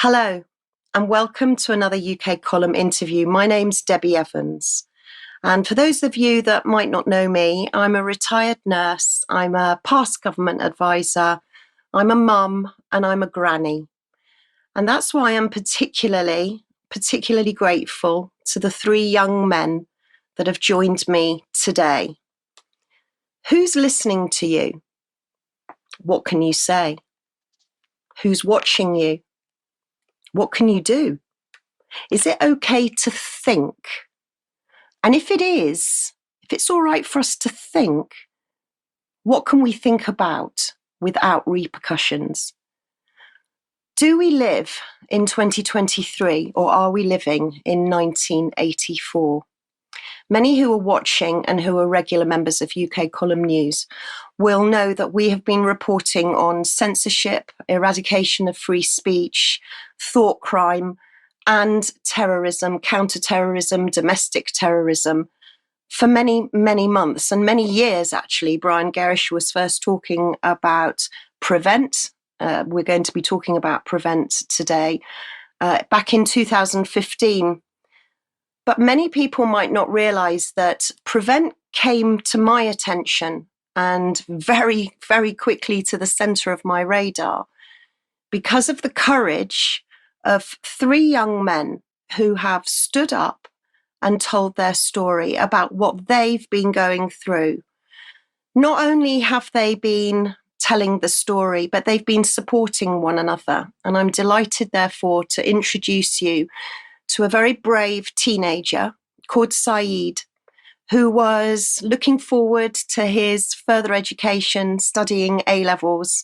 Hello, and welcome to another UK Column interview. My name's Debbie Evans. And for those of you that might not know me, I'm a retired nurse, I'm a past government advisor, I'm a mum, and I'm a granny. And that's why I'm particularly grateful to the three young men that have joined me today. Who's listening to you? What can you say? Who's watching you? What can you do? Is it okay to think? And if it is, if it's all right for us to think, what can we think about without repercussions? Do we live in 2023 or are we living in 1984? Many who are watching and who are regular members of UK Column News will know that we have been reporting on censorship, eradication of free speech, thought crime, and terrorism, counter-terrorism, domestic terrorism for many, many months and many years, actually. Brian Gerrish was first talking about Prevent. We're going to be talking about Prevent today. Back in 2015. But many people might not realise that Prevent came to my attention and very, very quickly to the centre of my radar because of the courage of three young men who have stood up and told their story about what they've been going through. Not only have they been telling the story, but they've been supporting one another. And I'm delighted, therefore, to introduce you to a very brave teenager called Saeed, who was looking forward to his further education, studying A-levels,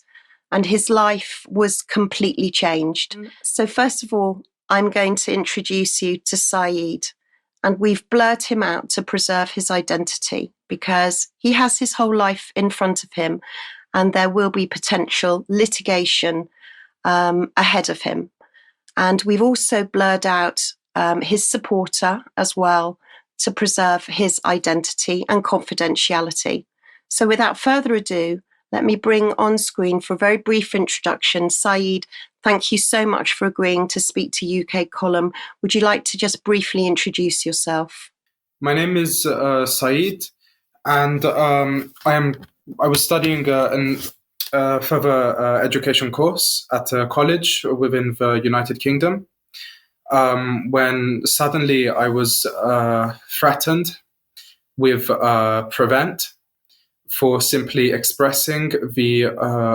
and his life was completely changed. So first of all, I'm going to introduce you to Saeed, and we've blurred him out to preserve his identity because he has his whole life in front of him and there will be potential litigation ahead of him. And we've also blurred out his supporter as well to preserve his identity and confidentiality. So without further ado, let me bring on screen for a very brief introduction. Saeed, thank you so much for agreeing to speak to UK Column. Would you like to just briefly introduce yourself? My name is Saeed, and I was studying a further education course at a college within the United Kingdom when suddenly I was threatened with Prevent for simply expressing the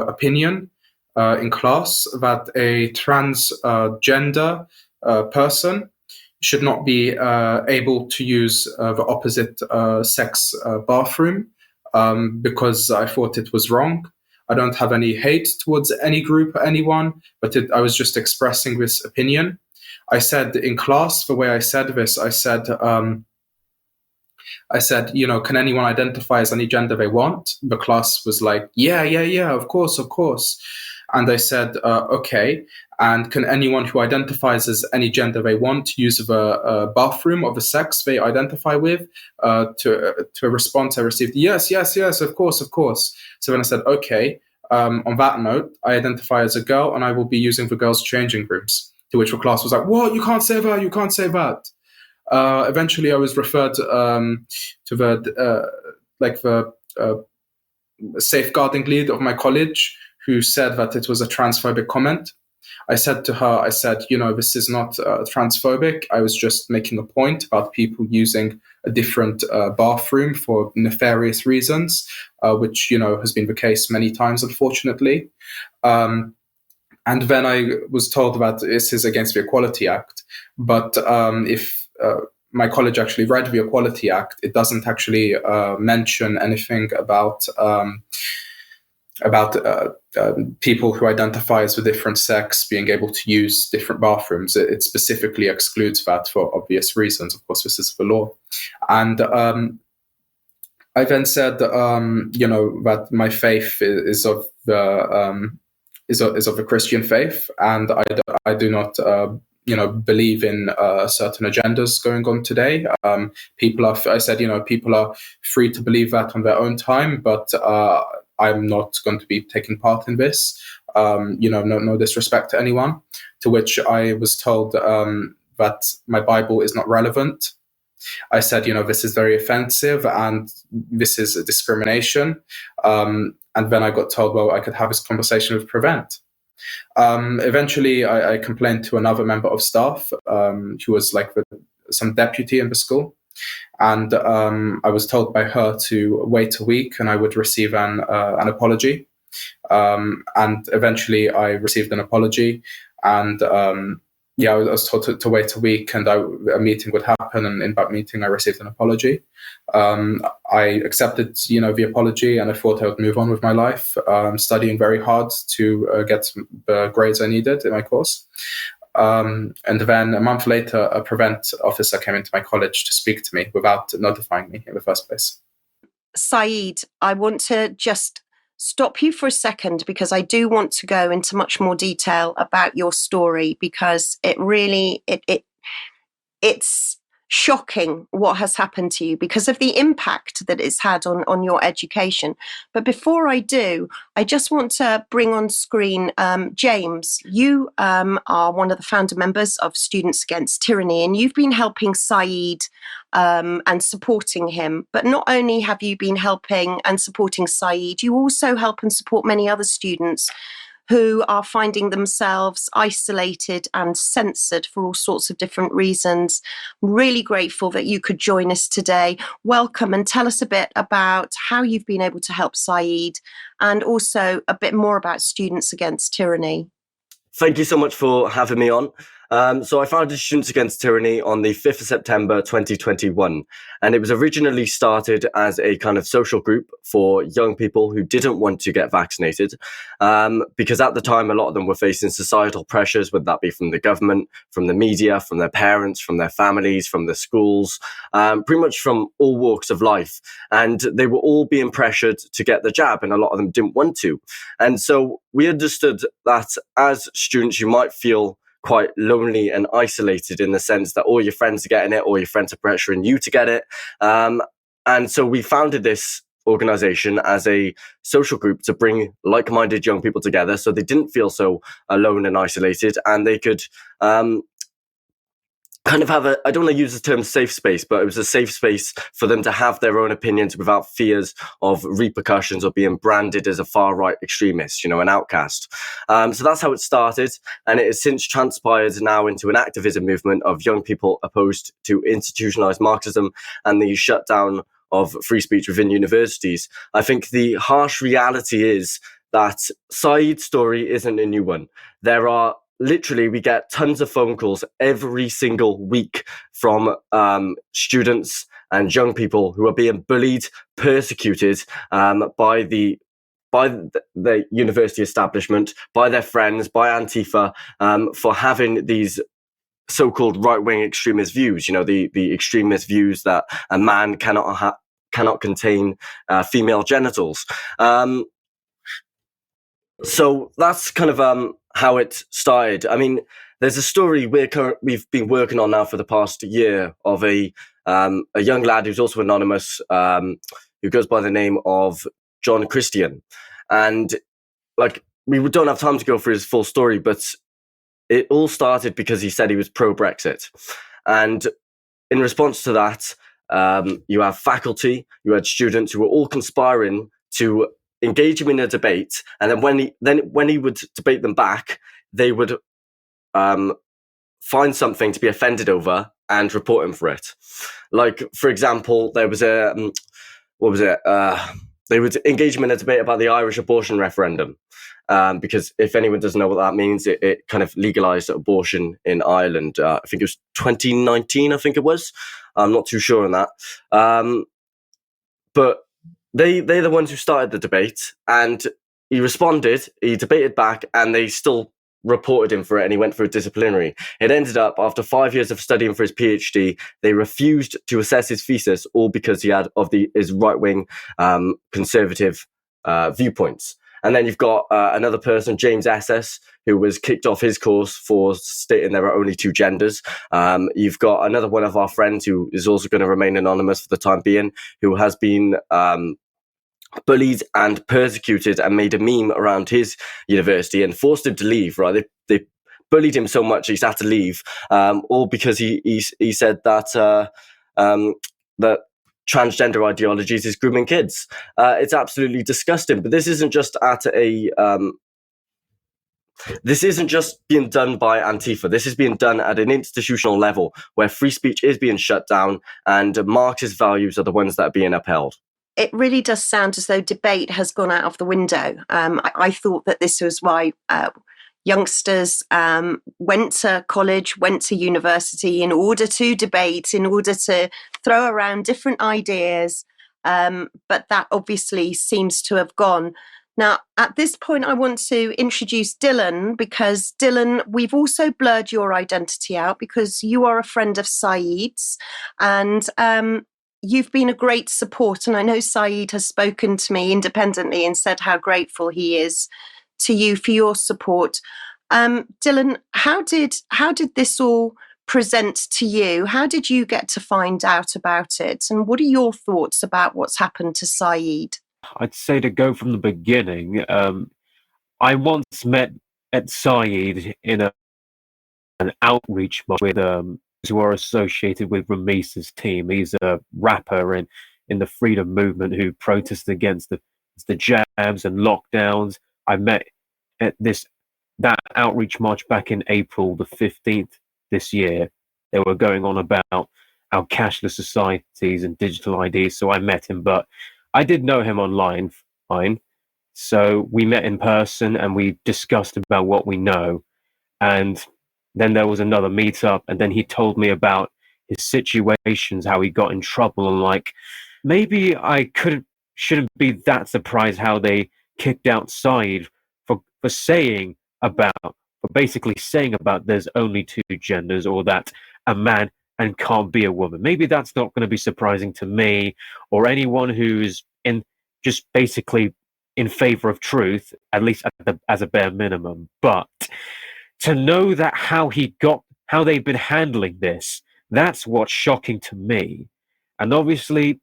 opinion in class that a transgender person should not be able to use the opposite sex bathroom because I thought it was wrong. I don't have any hate towards any group or anyone, but I was just expressing this opinion. I said in class, the way I said this, I said, can anyone identify as any gender they want? The class was like, yeah, of course. And I said, okay. And can anyone who identifies as any gender they want use the bathroom of the sex they identify with? To a response I received, yes, of course. So then I said, okay, on that note, I identify as a girl and I will be using the girls' changing rooms. To which the class was like, what? You can't say that. Eventually, I was referred to the safeguarding lead of my college, who said that it was a transphobic comment. I said to her, this is not transphobic. I was just making a point about people using a different bathroom for nefarious reasons, which, has been the case many times, unfortunately. And then I was told that this is against the Equality Act. But if my college actually read the Equality Act, it doesn't actually mention anything about people who identify as a different sex being able to use different bathrooms. It specifically excludes that for obvious reasons. Of course, this is the law. And I then said, that my faith is of the Christian faith, and I do not believe in certain agendas going on today. People are free to believe that on their own time, but I'm not going to be taking part in this. No disrespect to anyone. To which I was told that my Bible is not relevant. I said, this is very offensive and this is a discrimination. And then I got told, well, I could have this conversation with Prevent. Eventually, I complained to another member of staff who was like some deputy in the school. And I was told by her to wait a week and I would receive an apology. And eventually I received an apology. And I was told to wait a week and a meeting would happen. And in that meeting, I received an apology. I accepted, the apology, and I thought I would move on with my life, studying very hard to get the grades I needed in my course. And then a month later, a Prevent officer came into my college to speak to me without notifying me in the first place. Saeed, I want to just stop you for a second because I do want to go into much more detail about your story, because it really, it's shocking what has happened to you because of the impact that it's had on your education. But before I do, I just want to bring on screen James. You are one of the founder members of Students Against Tyranny, and you've been helping Saeed and supporting him. But not only have you been helping and supporting Saeed, you also help and support many other students who are finding themselves isolated and censored for all sorts of different reasons. I'm really grateful that you could join us today. Welcome, and tell us a bit about how you've been able to help Saeed and also a bit more about Students Against Tyranny. Thank you so much for having me on. So I founded Students Against Tyranny on the 5th of September 2021, and it was originally started as a kind of social group for young people who didn't want to get vaccinated, because at the time a lot of them were facing societal pressures, whether that be from the government, from the media, from their parents, from their families, from the schools, pretty much from all walks of life. And they were all being pressured to get the jab, and a lot of them didn't want to. And so we understood that as students, you might feel quite lonely and isolated in the sense that all your friends are getting it, or your friends are pressuring you to get it. And so we founded this organization as a social group to bring like-minded young people together so they didn't feel so alone and isolated, and they could kind of have I don't want to use the term safe space, but it was a safe space for them to have their own opinions without fears of repercussions or being branded as a far-right extremist, an outcast. So that's how it started, and it has since transpired now into an activism movement of young people opposed to institutionalized Marxism and the shutdown of free speech within universities. I think the harsh reality is that Saeed's story isn't a new one. There are literally, we get tons of phone calls every single week from students and young people who are being bullied, persecuted by the university establishment, by their friends, by Antifa, for having these so-called right-wing extremist views. The extremist views that a man cannot contain female genitals. So that's kind of how it started. I mean, there's a story we've been working on now for the past year of a young lad who's also anonymous, who goes by the name of John Christian. And we don't have time to go through his full story, but it all started because he said he was pro-Brexit. And in response to that, you have faculty, you had students who were all conspiring to engage him in a debate, and then when he would debate them back, they would find something to be offended over and report him for it. Like, for example, there was they would engage him in a debate about the Irish abortion referendum, because if anyone doesn't know what that means, it kind of legalized abortion in Ireland. I think it was 2019. I think it was. I'm not too sure on that, but. They're the ones who started the debate, and he responded, he debated back, and they still reported him for it, and he went for a disciplinary. It ended up, after 5 years of studying for his PhD, they refused to assess his thesis, all because he had his right-wing conservative viewpoints. And then you've got another person, James Esses, who was kicked off his course for stating there are only two genders. You've got another one of our friends who is also going to remain anonymous for the time being, who has been bullied and persecuted and made a meme around his university and forced him to leave, right? They bullied him so much he's had to leave, all because he said that that transgender ideologies is grooming kids. It's absolutely disgusting. But this isn't just this isn't just being done by Antifa. This is being done at an institutional level where free speech is being shut down and Marxist values are the ones that are being upheld. It really does sound as though debate has gone out of the window. I thought that this was why youngsters went to college, went to university in order to debate, in order to throw around different ideas. But that obviously seems to have gone. Now, at this point, I want to introduce Dylan, because Dylan, we've also blurred your identity out because you are a friend of Saeed's, and you've been a great support. And I know Saeed has spoken to me independently and said how grateful he is to you for your support. Dylan, how did this all present to you? How did you get to find out about it? And what are your thoughts about what's happened to Saeed? I'd say to go from the beginning, I once met at Saeed in an outreach with who are associated with Ramis's team. He's a rapper in the freedom movement who protested against the jabs and lockdowns. I met at that outreach march back in April the 15th this year. They were going on about our cashless societies and digital IDs, so I met him, but I did know him online, fine. So we met in person and we discussed about what we know. And then there was another meetup, and then he told me about his situations, how he got in trouble, and like, maybe I shouldn't be that surprised how they kicked out Saeed for basically saying about there's only two genders, or that a man and can't be a woman. Maybe that's not going to be surprising to me or anyone who's just basically in favor of truth, at least as a bare minimum. But to know that how they've been handling this, that's what's shocking to me. And obviously,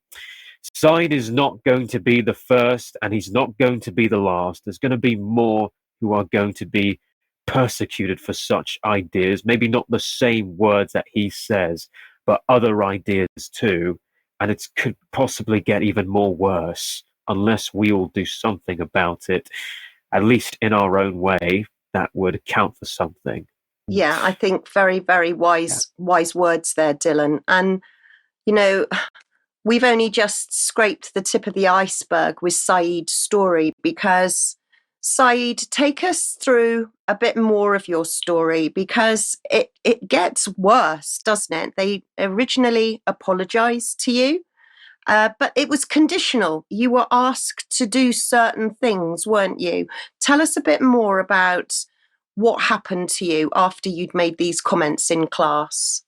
Saeed is not going to be the first, and he's not going to be the last. There's going to be more who are going to be persecuted for such ideas, maybe not the same words that he says, but other ideas too. And it could possibly get even more worse unless we all do something about it, at least in our own way, that would count for something. Yeah, I think very, very wise words there, Dylan. And, you know, we've only just scraped the tip of the iceberg with Saeed's story, because Saeed, take us through a bit more of your story, because it gets worse, doesn't it? They originally apologized to you, but it was conditional. You were asked to do certain things, weren't you? Tell us a bit more about what happened to you after you'd made these comments in class.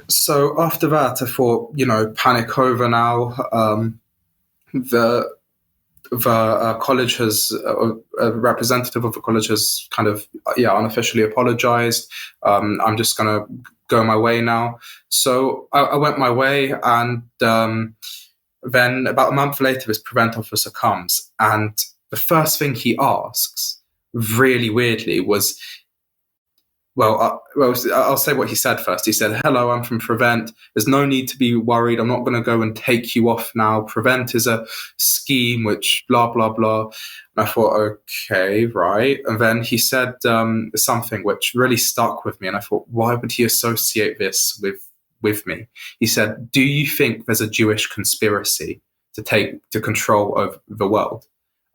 So after that, I thought, panic over now. The college has, a representative of the college has kind of, unofficially apologized. I'm just going to go my way now. So I went my way, and then about a month later, this prevent officer comes, and the first thing he asks, really weirdly, was, I'll say what he said first. He said, "Hello, I'm from Prevent. There's no need to be worried. I'm not going to go and take you off now. Prevent is a scheme which blah, blah, blah." And I thought, okay, right. And then he said something which really stuck with me. And I thought, why would he associate this with me? He said, "Do you think there's a Jewish conspiracy to control over the world?"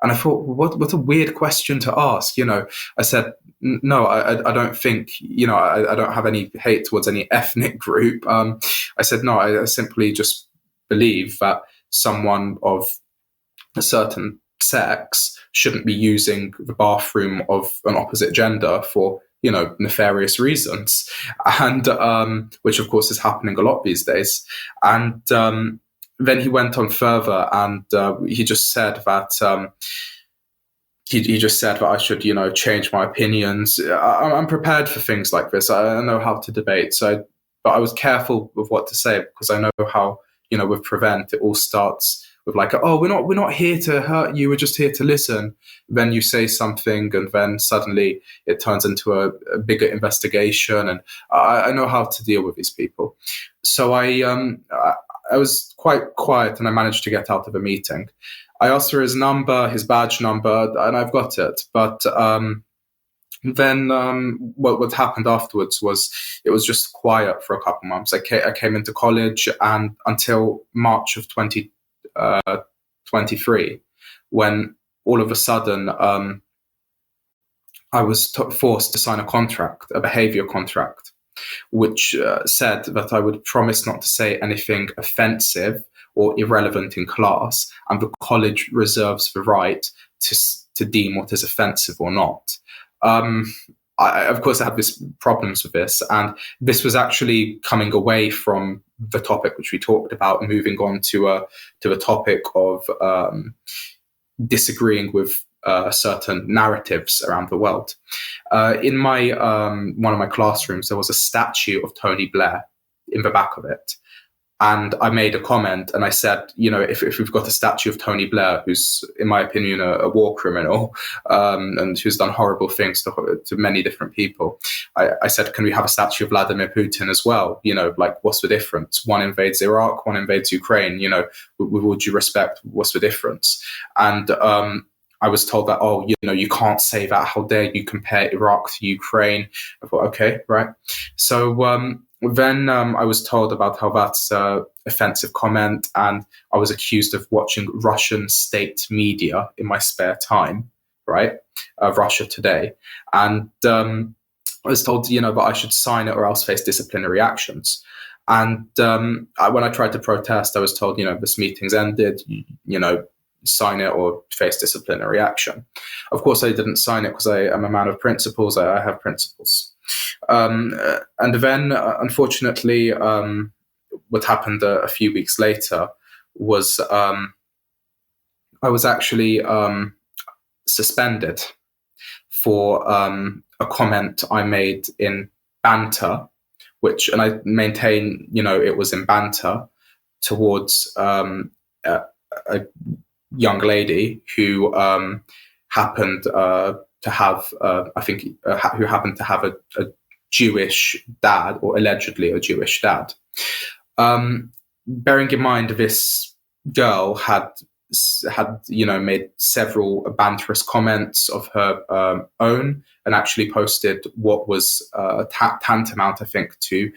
And I thought, what a weird question to ask. I said, no, I don't think, I don't have any hate towards any ethnic group. I said, no, I simply just believe that someone of a certain sex shouldn't be using the bathroom of an opposite gender for, nefarious reasons. And, which of course is happening a lot these days. And, then he went on further, and he just said that he just said that I should, change my opinions. I'm prepared for things like this. I know how to debate. But I was careful with what to say, because I know how, with Prevent, it all starts with like, oh, we're not here to hurt you, we're just here to listen. Then you say something, and then suddenly it turns into a bigger investigation. And I know how to deal with these people. So I was quite quiet, and I managed to get out of a meeting. I asked for his number, his badge number, and I've got it. But then what happened afterwards was it was just quiet for a couple months. I came into college, and until March of 2023, when all of a sudden I was forced to sign a behavior contract, which said that I would promise not to say anything offensive or irrelevant in class, and the college reserves the right to deem what is offensive or not. Of course, I had problems with this, and this was actually coming away from the topic which we talked about, and moving on to the topic of disagreeing with certain narratives around the world. In my one of my classrooms, there was a statue of Tony Blair in the back of it. And I made a comment, and I said, if we've got a statue of Tony Blair, who's, in my opinion, a war criminal, and who's done horrible things to many different people, I said, can we have a statue of Vladimir Putin as well? Like, what's the difference? One invades Iraq, one invades Ukraine. With all due respect, what's the difference? And I was told that, you can't say that. How dare you compare Iraq to Ukraine? I thought, okay, right. So then I was told about how that's an offensive comment, and I was accused of watching Russian state media in my spare time, right? Russia Today. And I was told, that I should sign it or else face disciplinary actions. And when I tried to protest, I was told, this meeting's ended, sign it or face disciplinary action. Of course, I didn't sign it because I am a man of principles. I have principles. And then, unfortunately, what happened a few weeks later was I was actually suspended for a comment I made in banter, and I maintain, it was in banter towards a young lady who happened to have, who happened to have a Jewish dad, or allegedly a Jewish dad. Bearing in mind, this girl had made several banterous comments of her own, and actually posted what was tantamount, I think, to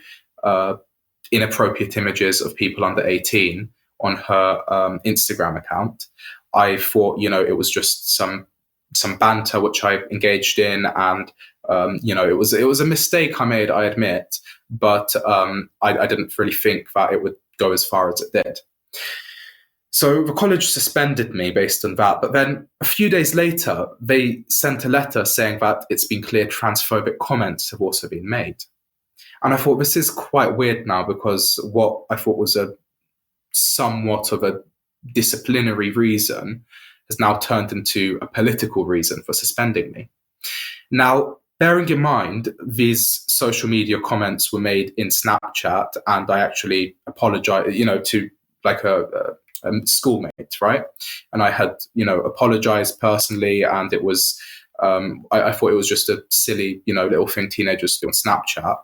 inappropriate images of people under 18 on her Instagram account. I thought, it was just some banter which I engaged in, and it was a mistake I made, I admit, but I didn't really think that it would go as far as it did. So the college suspended me based on that, but then a few days later, they sent a letter saying that it's been clear transphobic comments have also been made. And I thought, this is quite weird now, because what I thought was a somewhat of a disciplinary reason has now turned into a political reason for suspending me. Now, bearing in mind, these social media comments were made in Snapchat, and I actually apologized, to like a schoolmate, right? And I had, apologized personally, and it was, I thought it was just a silly, little thing teenagers do on Snapchat.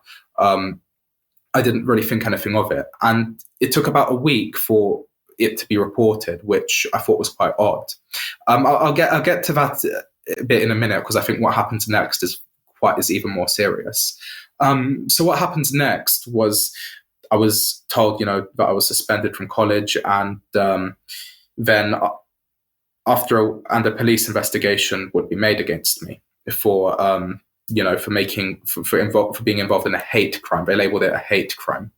I didn't really think anything of it. And it took about a week for it to be reported, which I thought was quite odd. I'll get to that a bit in a minute, because I think what happens next is even more serious. So what happens next was I was told, that I was suspended from college, and then a police investigation would be made against me for being involved in a hate crime. They labeled it a hate crime.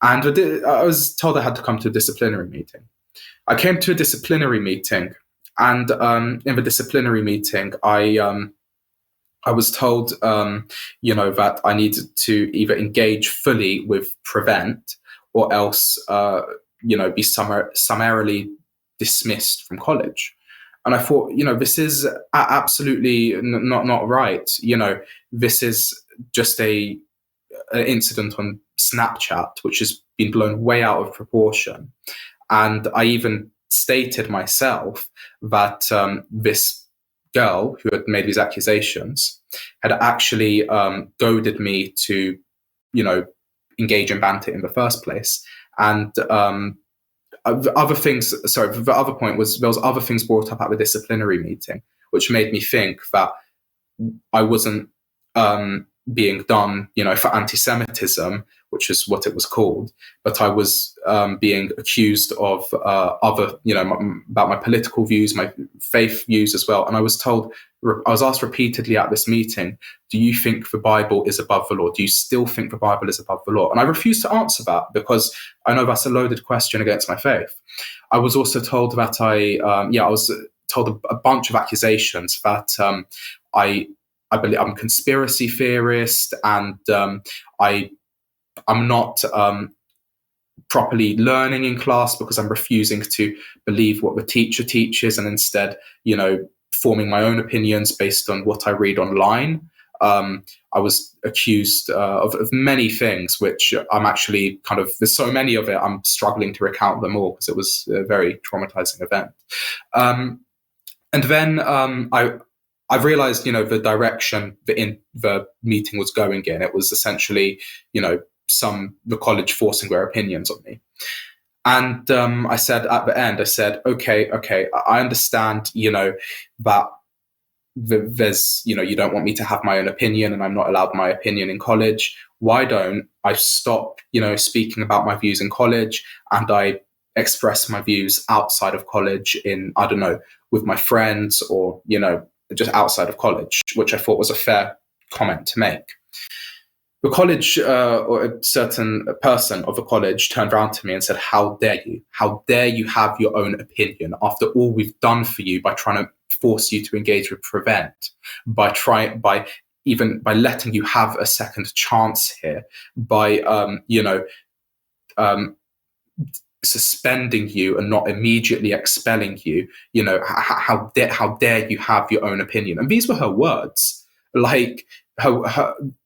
And I was told I had to come to a disciplinary meeting. I came to a disciplinary meeting, and in the disciplinary meeting, I was told, that I needed to either engage fully with Prevent, or else, be summarily dismissed from college. And I thought, this is absolutely not right. This is just an incident on Snapchat, which has been blown way out of proportion. And I even stated myself that this girl who had made these accusations had actually goaded me to, engage in banter in the first place. And other things, the other point was there was other things brought up at the disciplinary meeting, which made me think that I wasn't being done, for anti-Semitism, which is what it was called, but I was being accused of other, about my political views, my faith views as well. And I was asked repeatedly at this meeting, do you think the Bible is above the law? Do you still think the Bible is above the law? And I refused to answer that because I know that's a loaded question against my faith. I was also told that I was told a bunch of accusations that I believe I'm a conspiracy theorist, and I'm not properly learning in class because I'm refusing to believe what the teacher teaches and instead, forming my own opinions based on what I read online. I was accused of many things, which I'm actually there's so many of it, I'm struggling to recount them all because it was a very traumatizing event. And then I've realized, the direction the meeting was going in. It was essentially, the college forcing their opinions on me. And I said at the end, okay, I understand, that there's, you don't want me to have my own opinion and I'm not allowed my opinion in college. Why don't I stop, speaking about my views in college and I express my views outside of college in, I don't know, with my friends or, just outside of college, which I thought was a fair comment to make. The college, or a certain person of the college turned around to me and said, how dare you? How dare you have your own opinion after all we've done for you by trying to force you to engage with Prevent, by letting you have a second chance here, by, suspending you and not immediately expelling you, how dare you have your own opinion? And these were her words.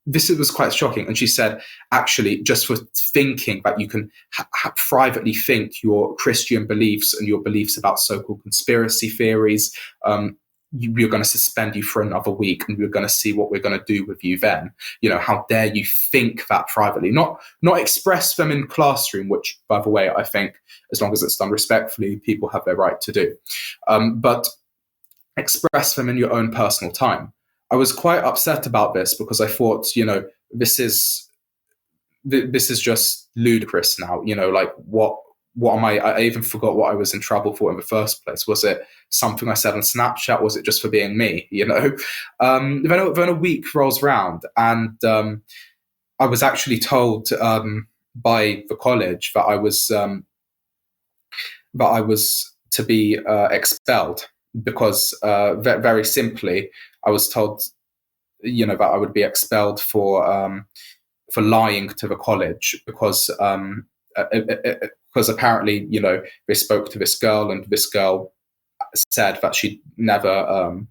This was quite shocking. And she said, actually, just for thinking that you can privately think your Christian beliefs and your beliefs about so-called conspiracy theories, we're going to suspend you for another week and we're going to see what we're going to do with you then. How dare you think that privately, not express them in classroom, which, by the way, I think as long as it's done respectfully, people have their right to do. But express them in your own personal time. I was quite upset about this because I thought, this is just ludicrous now. What am I even forgot what I was in trouble for in the first place. Was it something I said on Snapchat? Was it just for being me? Then a week rolls around and I was actually told by the college that I was to be expelled because very simply I was told, that I would be expelled for lying to the college because apparently, they spoke to this girl and this girl said that she never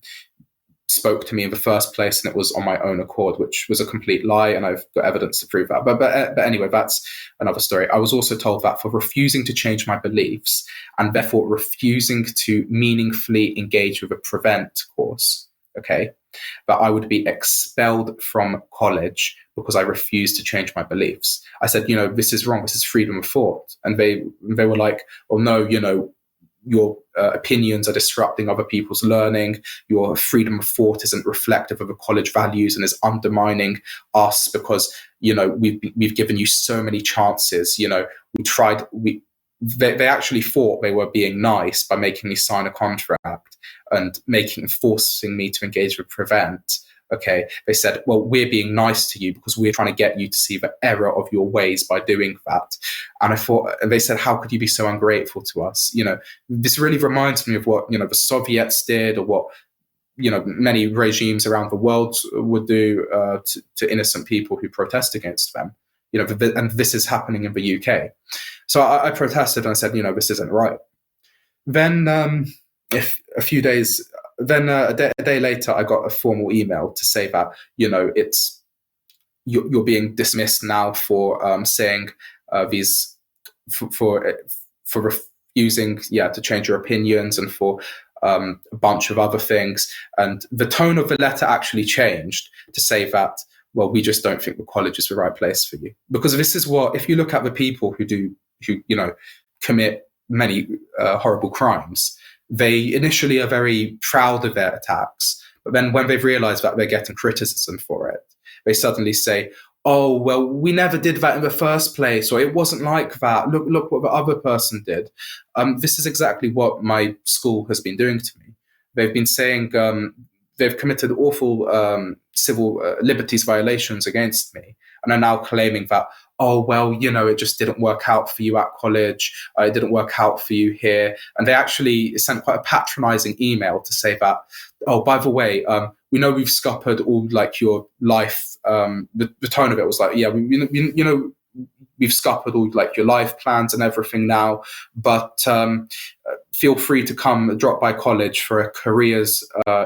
spoke to me in the first place and it was on my own accord, which was a complete lie, and I've got evidence to prove that. But anyway, that's another story. I was also told that for refusing to change my beliefs and therefore refusing to meaningfully engage with a Prevent course, that I would be expelled from college because I refused to change my beliefs. I said, this is wrong. This is freedom of thought. And they were like, well, no, your opinions are disrupting other people's learning. Your freedom of thought isn't reflective of the college values and is undermining us because, we've given you so many chances. They actually thought they were being nice by making me sign a contract and forcing me to engage with Prevent. They said, well, we're being nice to you because we're trying to get you to see the error of your ways by doing that. And they said, how could you be so ungrateful to us? This really reminds me of what, the Soviets did or what, many regimes around the world would do to innocent people who protest against them. And this is happening in the UK. So I protested and I said, this isn't right. Then a day later, I got a formal email to say that, you're being dismissed now for saying these, for using to change your opinions and for a bunch of other things. And the tone of the letter actually changed to say that, well, we just don't think the college is the right place for you. Because this is what, if you look at the people who commit many horrible crimes, they initially are very proud of their attacks. But then when they've realized that they're getting criticism for it, they suddenly say, oh, well, we never did that in the first place, or it wasn't like that. Look what the other person did. This is exactly what my school has been doing to me. They've been saying they've committed awful civil liberties violations against me, and are now claiming that, oh, well, it just didn't work out for you at college. It didn't work out for you here. And they actually sent quite a patronizing email to say that, oh, by the way, we know we've scuppered all like your life. The tone of it was like, yeah, we've scuppered all like your life plans and everything now, but feel free to come drop by college for a careers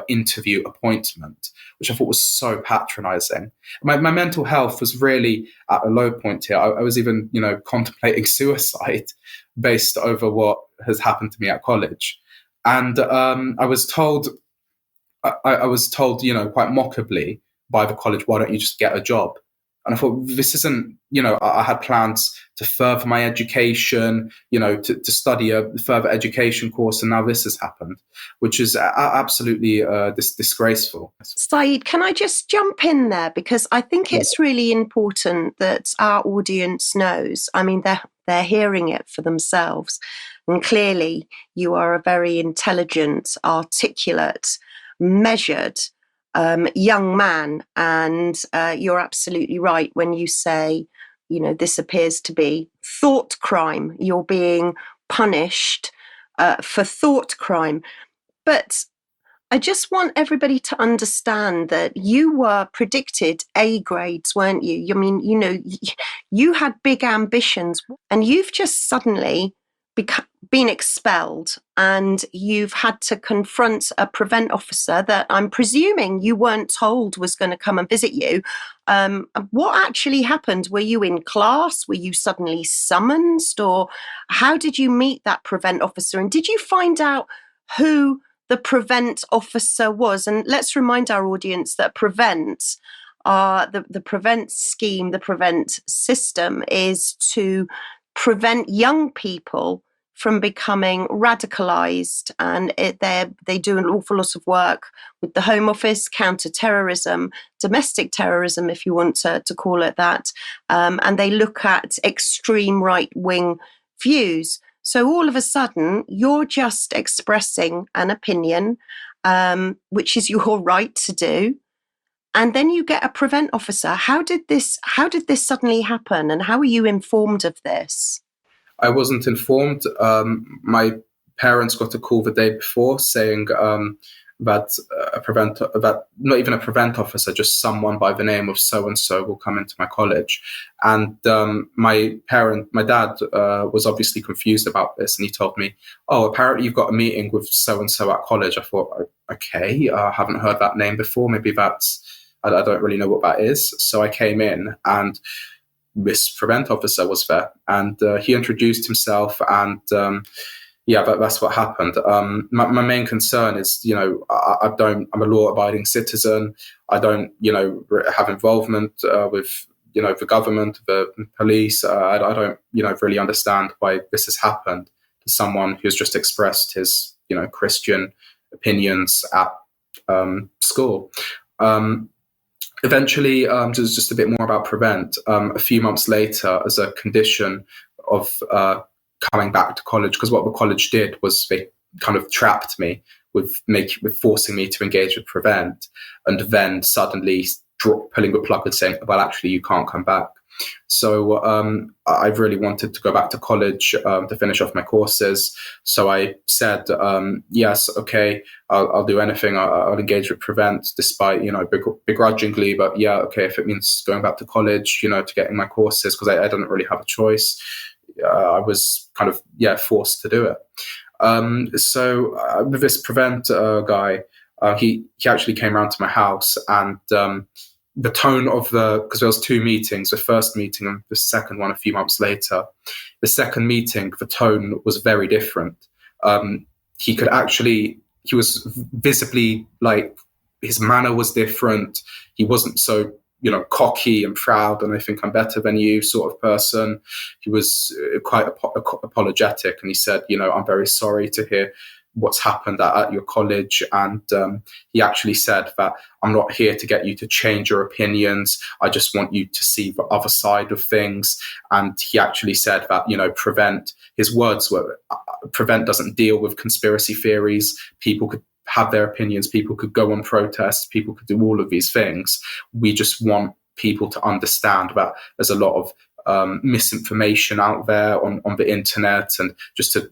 interview appointment, which I thought was so patronizing. My mental health was really at a low point here. I was even, contemplating suicide based over what has happened to me at college. And I was told, quite mockably by the college, why don't you just get a job? And I thought, this isn't, I had plans to further my education, to study a further education course. And now this has happened, which is absolutely disgraceful. Saeed, can I just jump in there? Because I think it's really important that our audience knows. I mean, they're hearing it for themselves. And clearly you are a very intelligent, articulate, measured young man, and you're absolutely right when you say, this appears to be thought crime. You're being punished for thought crime. But I just want everybody to understand that you were predicted A grades, weren't you? I mean, you had big ambitions, and you've just suddenly been expelled, and you've had to confront a prevent officer that I'm presuming you weren't told was going to come and visit you. What actually happened? Were you in class? Were you suddenly summoned? Or how did you meet that prevent officer? And did you find out who the prevent officer was? And let's remind our audience that prevent, the prevent scheme, the prevent system is to prevent young people from becoming radicalized, and they do an awful lot of work with the Home Office, counter-terrorism, domestic terrorism, if you want to call it that, and they look at extreme right-wing views. So all of a sudden, you're just expressing an opinion, which is your right to do, and then you get a prevent officer. How did this suddenly happen, and how were you informed of this? I wasn't informed. My parents got a call the day before saying that not even a prevent officer, just someone by the name of so and so will come into my college. And my dad was obviously confused about this, and he told me, "Oh, apparently you've got a meeting with so and so at college." I thought, okay, I haven't heard that name before. Maybe I don't really know what that is. So I came in, and this prevent officer was there, and he introduced himself, and that's what happened. My main concern is, I'm a law-abiding citizen. I don't, have involvement with, the government, the police. I don't, really understand why this has happened to someone who's just expressed his, Christian opinions at school. Eventually, just a bit more about prevent. A few months later, as a condition of coming back to college, because what the college did was they kind of trapped me with forcing me to engage with prevent, and then suddenly pulling the plug and saying, well, actually, you can't come back. So I really wanted to go back to college to finish off my courses. So I said, yes, okay, I'll do anything. I'll engage with prevent, despite, begrudgingly. But yeah, okay, if it means going back to college, to getting my courses, because I didn't really have a choice. I was kind of, forced to do it. So with this prevent guy, he actually came around to my house, and the tone of because there was two meetings, the first meeting and the second one a few months later. The second meeting, the tone was very different. He was visibly, like, his manner was different. He wasn't so, cocky and proud and I think I'm better than you sort of person. He was quite apologetic, and he said, I'm very sorry to hear what's happened at your college. And he actually said that I'm not here to get you to change your opinions. I just want you to see the other side of things. And he actually said that, his words were, Prevent doesn't deal with conspiracy theories. People could have their opinions. People could go on protests. People could do all of these things. We just want people to understand that there's a lot of misinformation out there on the internet, and just to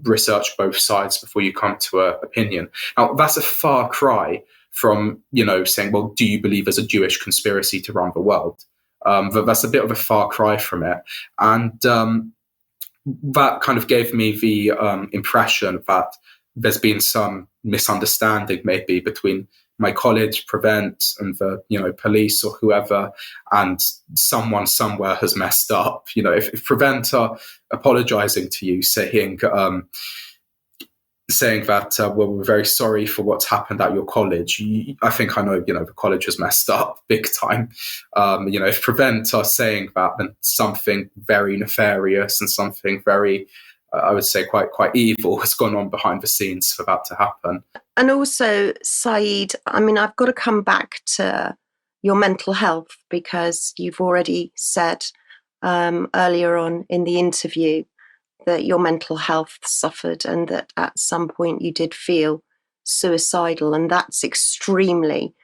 research both sides before you come to an opinion. Now, that's a far cry from, saying, well, do you believe there's a Jewish conspiracy to run the world? That's a bit of a far cry from it. And that kind of gave me the impression that there's been some misunderstanding maybe between my college, Prevent, and the police or whoever, and someone somewhere has messed up. If Prevent are apologizing to you, saying that well, we're very sorry for what's happened at your college, I think I know the college has messed up big time. If Prevent are saying that, then something very nefarious and something very I would say quite evil has gone on behind the scenes for that to happen. And also, Saeed, I've got to come back to your mental health, because you've already said earlier on in the interview that your mental health suffered and that at some point you did feel suicidal, and that's extremely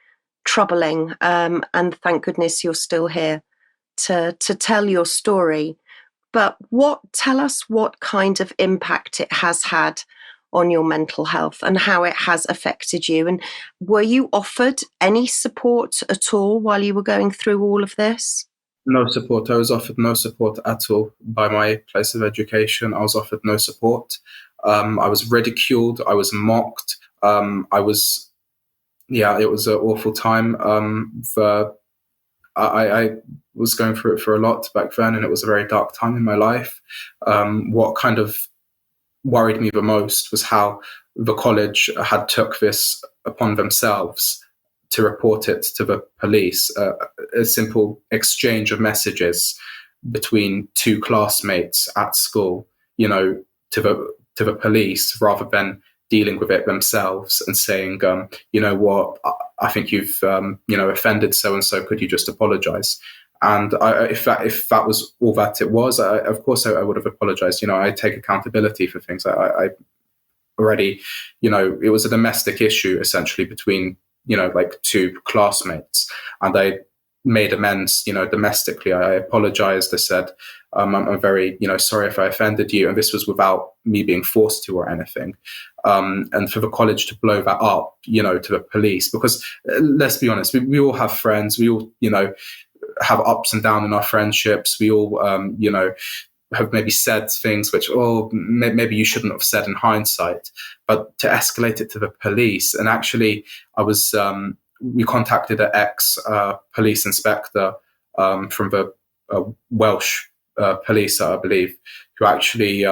troubling. And thank goodness you're still here to tell your story. But tell us what kind of impact it has had on your mental health and how it has affected you. And were you offered any support at all while you were going through all of this? No support. I was offered no support at all by my place of education. I was offered no support. I was ridiculed. I was mocked. It was an awful time. I was going through it for a lot back then, and it was a very dark time in my life. What kind of worried me the most was how the college had took this upon themselves to report it to the police. A simple exchange of messages between two classmates at school, to the police, rather than dealing with it themselves and saying, what, I think you've, offended so-and-so, could you just apologize? And if that was all that it was, of course I would have apologized. I take accountability for things. I already, it was a domestic issue essentially between, two classmates, and I made amends, domestically. I apologized. I said, I'm very, sorry if I offended you. And this was without me being forced to or anything. And for the college to blow that up, to the police, because let's be honest, we all have friends. We all, have ups and downs in our friendships. We all, have maybe said things which, maybe you shouldn't have said in hindsight, but to escalate it to the police. And actually we contacted an ex-police inspector from the Welsh police, I believe, who actually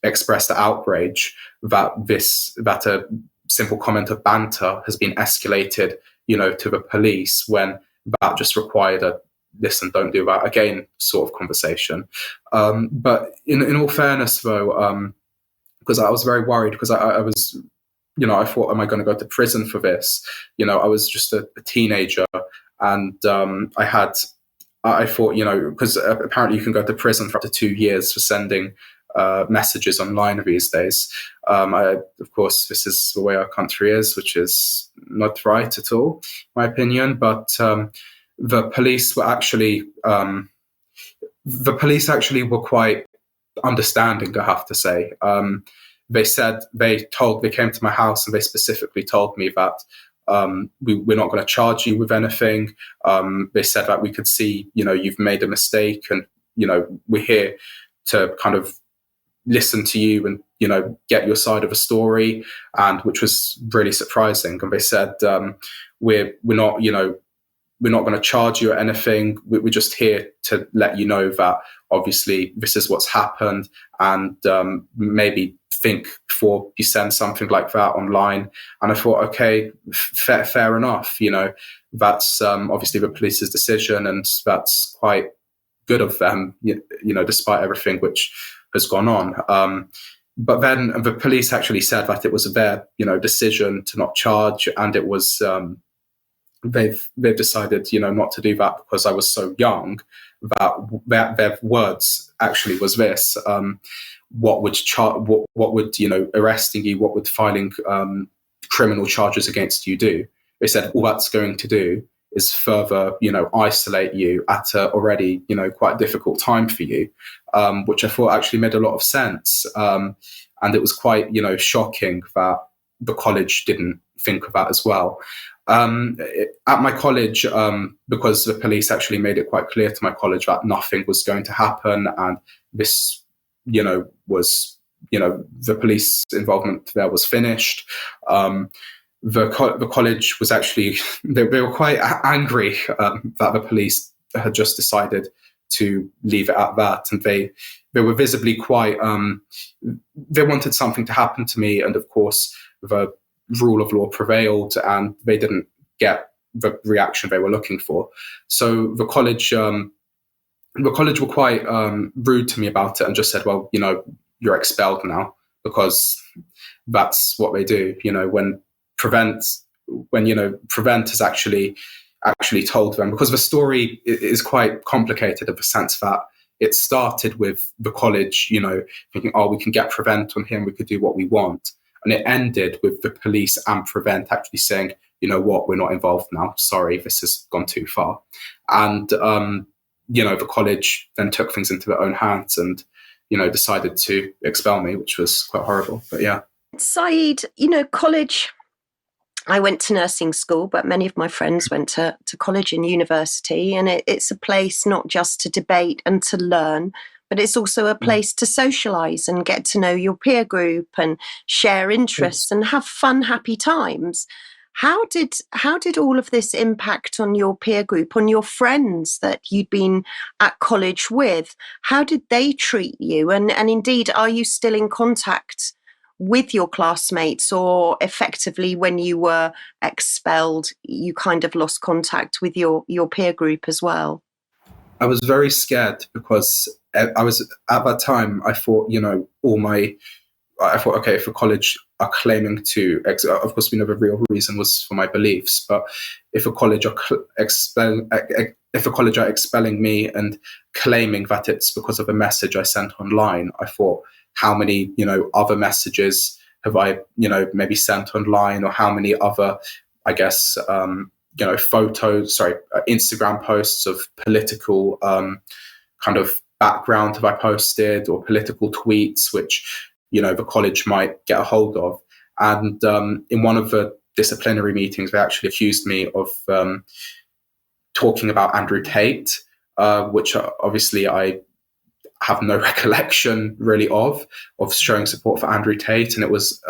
expressed outrage that a simple comment of banter has been escalated, to the police, when that just required a listen, don't do that again sort of conversation. But in all fairness, though, because I was very worried, because I was, I thought, am I going to go to prison for this? I was just a teenager, and I thought, because apparently you can go to prison for up to 2 years for sending messages online these days. Of course, this is the way our country is, which is not right at all, in my opinion. But the police were actually, were quite understanding, I have to say. They said they came to my house and they specifically told me that we're not going to charge you with anything. They said that we could see, you've made a mistake, and we're here to kind of listen to you and get your side of a story, and which was really surprising. And they said we're not we're not going to charge you or anything. We're just here to let you know that obviously this is what's happened, and maybe think before you send something like that online. And I thought, okay, fair enough. That's obviously the police's decision, and that's quite good of them, despite everything which has gone on. But then the police actually said that it was their, decision to not charge, and it was they've decided, not to do that because I was so young. That their words actually was this: what would arresting you, what would filing criminal charges against you do? They said all that's going to do is further, isolate you at a already, quite difficult time for you, which I thought actually made a lot of sense. And it was quite, shocking that the college didn't think of that as well. At my college, because the police actually made it quite clear to my college that nothing was going to happen, and this, was, the police involvement there was finished. The college was actually, they were quite angry that the police had just decided to leave it at that. And they were visibly quite, they wanted something to happen to me. And of course, the rule of law prevailed, and they didn't get the reaction they were looking for. So the college were quite rude to me about it and just said, well, you're expelled now, because that's what they do. When Prevent has actually told them, because the story is quite complicated in the sense that it started with the college, thinking, oh, we can get Prevent on him, we could do what we want. And it ended with the police and Prevent actually saying, you know what, we're not involved now. Sorry, this has gone too far. And, the college then took things into their own hands and, decided to expel me, which was quite horrible. But yeah. Saeed, college, I went to nursing school, but many of my friends went to college and university, and it's a place not just to debate and to learn, but it's also a place to socialise and get to know your peer group and share interests and have fun, happy times. How did all of this impact on your peer group, on your friends that you'd been at college with? How did they treat you? And indeed, are you still in contact with your classmates, or effectively when you were expelled, you kind of lost contact with your peer group as well? I was very scared because I was, at that time, I thought, okay, if a college are claiming to, of course, we know the real reason was for my beliefs, but if a college are expelling me and claiming that it's because of a message I sent online, I thought, how many, other messages have I, maybe sent online, or how many other, I guess, Instagram posts of political kind of background have I posted, or political tweets, which, the college might get a hold of. And in one of the disciplinary meetings, they actually accused me of talking about Andrew Tate, which obviously I have no recollection really of showing support for Andrew Tate. And it was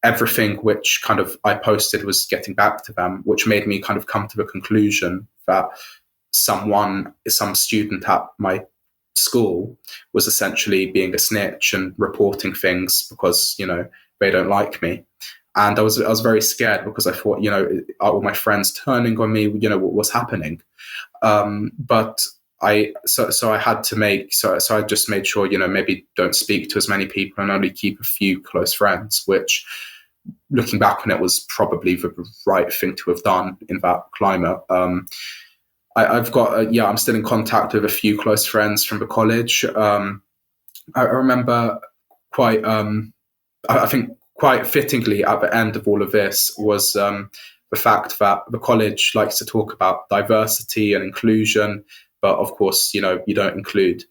everything which kind of I posted was getting back to them, which made me kind of come to the conclusion that some student at my school was essentially being a snitch and reporting things because, they don't like me. And I was very scared because I thought, are all my friends turning on me? What was happening? But I had to so I just made sure, maybe don't speak to as many people and only keep a few close friends, which, looking back on it, was probably the right thing to have done in that climate. I've got, I'm still in contact with a few close friends from the college. I remember quite, I think quite fittingly at the end of all of this was the fact that the college likes to talk about diversity and inclusion, but of course, you don't include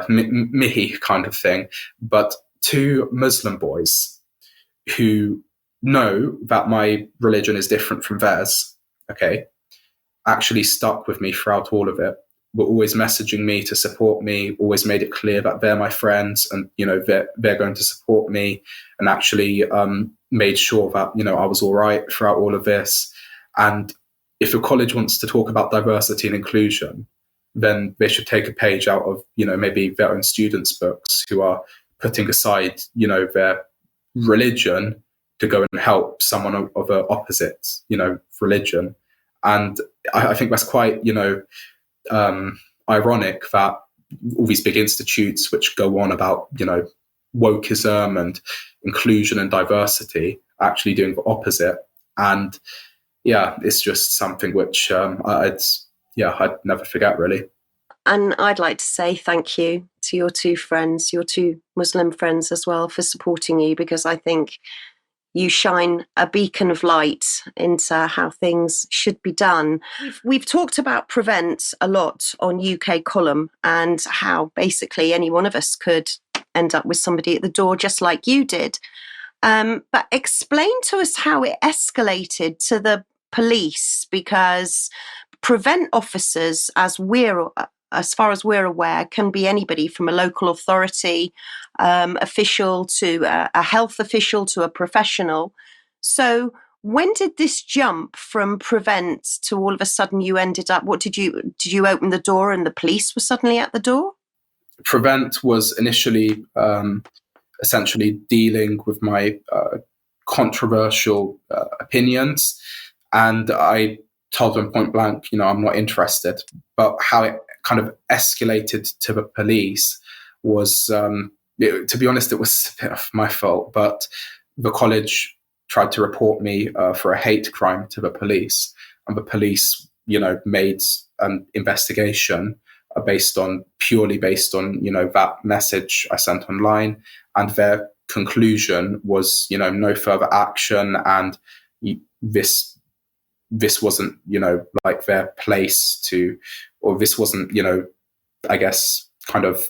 me kind of thing. But two Muslim boys who know that my religion is different from theirs, okay, actually stuck with me throughout all of it, were always messaging me to support me, always made it clear that they're my friends and, they're going to support me, and actually made sure that, I was all right throughout all of this. And if a college wants to talk about diversity and inclusion, then they should take a page out of, maybe their own students' books, who are putting aside, their religion to go and help someone of an opposite, religion. And I think that's quite, ironic that all these big institutes which go on about, wokeism and inclusion and diversity are actually doing the opposite. And yeah, it's just something which I'd never forget, really. And I'd like to say thank you to your two friends, your two Muslim friends as well, for supporting you, because I think you shine a beacon of light into how things should be done. We've talked about Prevent a lot on UK Column, and how basically any one of us could end up with somebody at the door just like you did. But explain to us how it escalated to the police, because Prevent officers, as far as we're aware, can be anybody from a local authority official to a health official to a professional. So when did this jump from Prevent to all of a sudden you ended up, did you open the door and the police were suddenly at the door? Prevent was initially essentially dealing with my controversial opinions, and I told them point blank, I'm not interested. But how it kind of escalated to the police was, to be honest, it was a bit of my fault, but the college tried to report me for a hate crime to the police, and the police, made an investigation purely based on that message I sent online, and their conclusion was no further action, and this wasn't like their place to, or this wasn't I guess kind of,